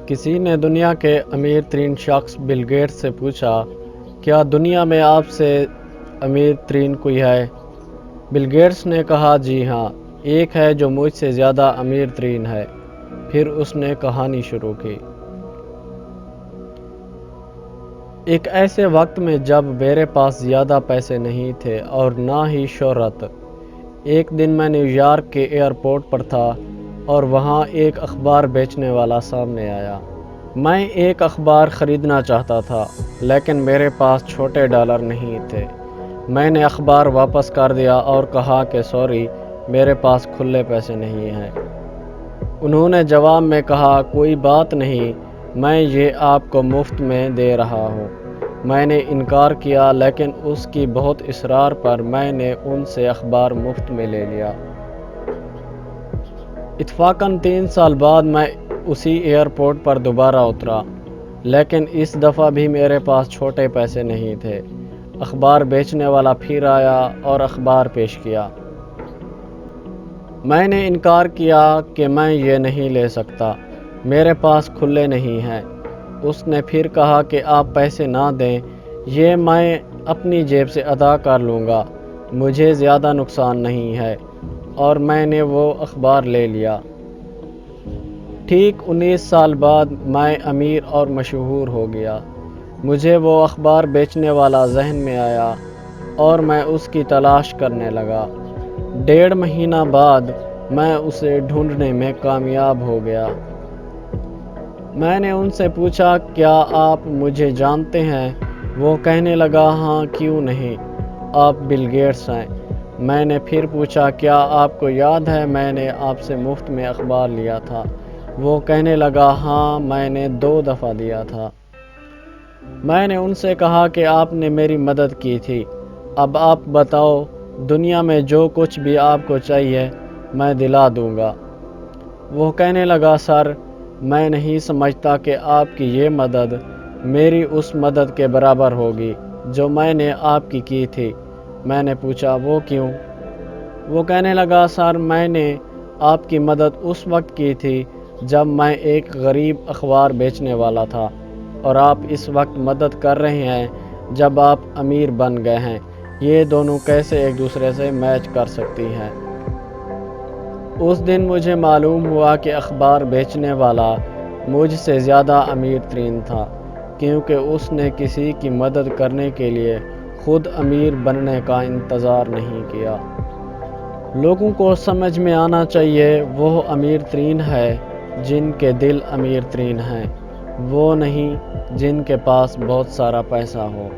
کسی نے دنیا کے امیر ترین شخص بل گیٹس سے پوچھا، کیا دنیا میں آپ سے امیر ترین کوئی ہے؟ بل گیٹس نے کہا، جی ہاں، ایک ہے جو مجھ سے زیادہ امیر ترین ہے۔ پھر اس نے کہانی شروع کی۔ ایک ایسے وقت میں جب میرے پاس زیادہ پیسے نہیں تھے اور نہ ہی شہرت، ایک دن میں نیو یارک کے ایئرپورٹ پر تھا اور وہاں ایک اخبار بیچنے والا سامنے آیا۔ میں ایک اخبار خریدنا چاہتا تھا، لیکن میرے پاس چھوٹے ڈالر نہیں تھے۔ میں نے اخبار واپس کر دیا اور کہا کہ سوری، میرے پاس کھلے پیسے نہیں ہیں۔ انہوں نے جواب میں کہا، کوئی بات نہیں، میں یہ آپ کو مفت میں دے رہا ہوں۔ میں نے انکار کیا، لیکن اس کی بہت اصرار پر میں نے ان سے اخبار مفت میں لے لیا۔ اتفاقاً 3 سال بعد میں اسی ایئرپورٹ پر دوبارہ اترا، لیکن اس دفعہ بھی میرے پاس چھوٹے پیسے نہیں تھے۔ اخبار بیچنے والا پھر آیا اور اخبار پیش کیا۔ میں نے انکار کیا کہ میں یہ نہیں لے سکتا، میرے پاس کھلے نہیں ہیں۔ اس نے پھر کہا کہ آپ پیسے نہ دیں، یہ میں اپنی جیب سے ادا کر لوں گا، مجھے زیادہ نقصان نہیں ہے، اور میں نے وہ اخبار لے لیا۔ ٹھیک 19 سال بعد میں امیر اور مشہور ہو گیا۔ مجھے وہ اخبار بیچنے والا ذہن میں آیا اور میں اس کی تلاش کرنے لگا۔ 1.5 مہینہ بعد میں اسے ڈھونڈنے میں کامیاب ہو گیا۔ میں نے ان سے پوچھا، کیا آپ مجھے جانتے ہیں؟ وہ کہنے لگا، ہاں، کیوں نہیں، آپ بل گیٹس ہیں۔ میں نے پھر پوچھا، کیا آپ کو یاد ہے میں نے آپ سے مفت میں اخبار لیا تھا؟ وہ کہنے لگا، ہاں، میں نے 2 دفعہ لیا تھا۔ میں نے ان سے کہا کہ آپ نے میری مدد کی تھی، اب آپ بتاؤ، دنیا میں جو کچھ بھی آپ کو چاہیے میں دلا دوں گا۔ وہ کہنے لگا، سر، میں نہیں سمجھتا کہ آپ کی یہ مدد میری اس مدد کے برابر ہوگی جو میں نے آپ کی تھی۔ میں نے پوچھا، وہ کیوں؟ وہ کہنے لگا، سر، میں نے آپ کی مدد اس وقت کی تھی جب میں ایک غریب اخبار بیچنے والا تھا، اور آپ اس وقت مدد کر رہے ہیں جب آپ امیر بن گئے ہیں۔ یہ دونوں کیسے ایک دوسرے سے میچ کر سکتی ہیں؟ اس دن مجھے معلوم ہوا کہ اخبار بیچنے والا مجھ سے زیادہ امیر ترین تھا، کیونکہ اس نے کسی کی مدد کرنے کے لیے خود امیر بننے کا انتظار نہیں کیا۔ لوگوں کو سمجھ میں آنا چاہیے، وہ امیر ترین ہے جن کے دل امیر ترین ہیں، وہ نہیں جن کے پاس بہت سارا پیسہ ہو۔